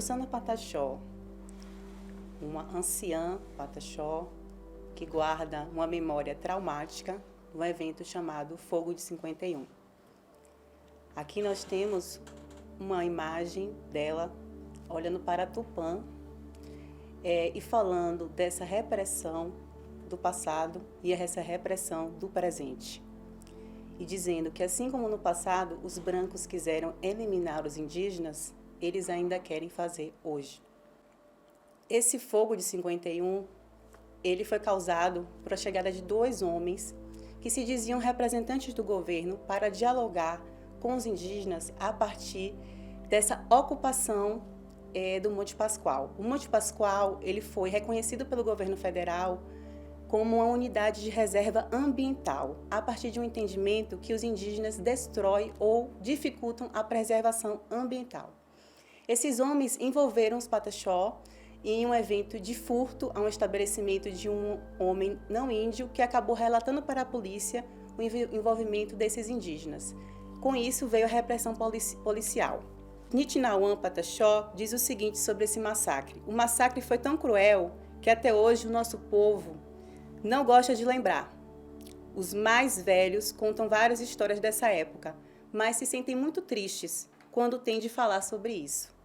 Jussana Pataxó, uma anciã Pataxó, que guarda uma memória traumática de um evento chamado Fogo de 51. Aqui nós temos uma imagem dela olhando para Tupã e falando dessa repressão do passado e essa repressão do presente. E dizendo que, assim como no passado os brancos quiseram eliminar os indígenas, eles ainda querem fazer hoje. Esse fogo de 51, ele foi causado por a chegada de dois homens que se diziam representantes do governo para dialogar com os indígenas a partir dessa ocupação do Monte Pascoal. O Monte Pascoal, ele foi reconhecido pelo governo federal como uma unidade de reserva ambiental, a partir de um entendimento que os indígenas destroem ou dificultam a preservação ambiental. Esses homens envolveram os Pataxó em um evento de furto a um estabelecimento de um homem não índio que acabou relatando para a polícia o envolvimento desses indígenas. Com isso veio a repressão policial. Nitinauã Pataxó diz o seguinte sobre esse massacre: o massacre foi tão cruel que até hoje o nosso povo não gosta de lembrar. Os mais velhos contam várias histórias dessa época, mas se sentem muito tristes quando têm de falar sobre isso.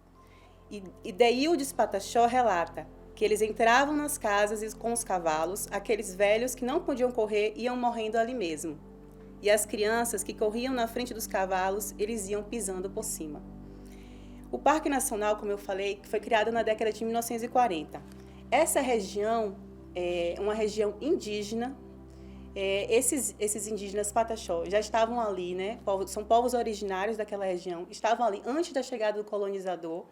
E Deildes Pataxó relata que eles entravam nas casas com os cavalos, aqueles velhos que não podiam correr iam morrendo ali mesmo. E as crianças que corriam na frente dos cavalos, eles iam pisando por cima. O Parque Nacional, como eu falei, foi criado na década de 1940. Essa região é uma região indígena. Esses indígenas Pataxó já estavam ali, né? São povos originários daquela região, estavam ali antes da chegada do colonizador,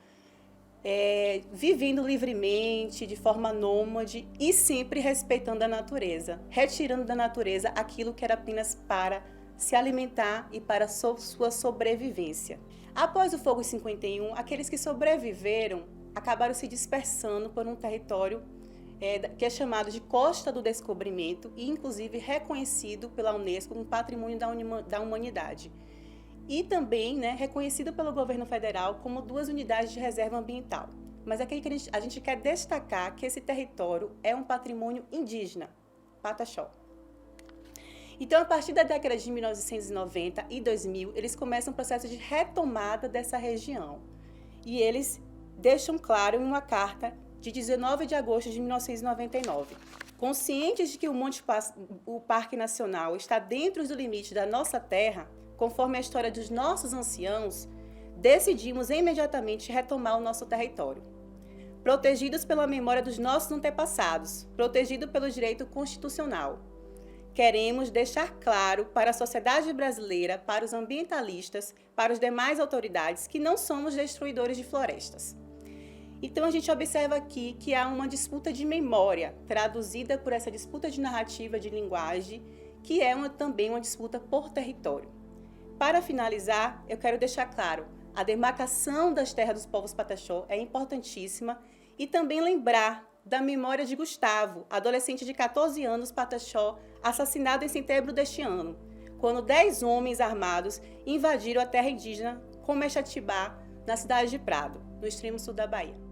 vivendo livremente, de forma nômade e sempre respeitando a natureza, retirando da natureza aquilo que era apenas para se alimentar e para sua sobrevivência. Após o Fogo de 51, aqueles que sobreviveram acabaram se dispersando por um território que é chamado de Costa do Descobrimento e, inclusive, reconhecido pela Unesco como Patrimônio da Humanidade. E também, né, reconhecido pelo governo federal como 2 unidades de reserva ambiental. Mas aqui a gente quer destacar que esse território é um patrimônio indígena, Pataxó. Então, a partir da década de 1990 e 2000, eles começam um processo de retomada dessa região. E eles deixam claro em uma carta de 19 de agosto de 1999. Conscientes de que o Parque Nacional está dentro do limite da nossa terra, conforme a história dos nossos anciãos, decidimos imediatamente retomar o nosso território. Protegidos pela memória dos nossos antepassados, protegido pelo direito constitucional, queremos deixar claro para a sociedade brasileira, para os ambientalistas, para as demais autoridades, que não somos destruidores de florestas. Então, a gente observa aqui que há uma disputa de memória, traduzida por essa disputa de narrativa de linguagem, que é também uma disputa por território. Para finalizar, eu quero deixar claro, a demarcação das terras dos povos Pataxó é importantíssima e também lembrar da memória de Gustavo, adolescente de 14 anos Pataxó, assassinado em setembro deste ano, quando 10 homens armados invadiram a terra indígena Comexatibá, na cidade de Prado, no extremo sul da Bahia.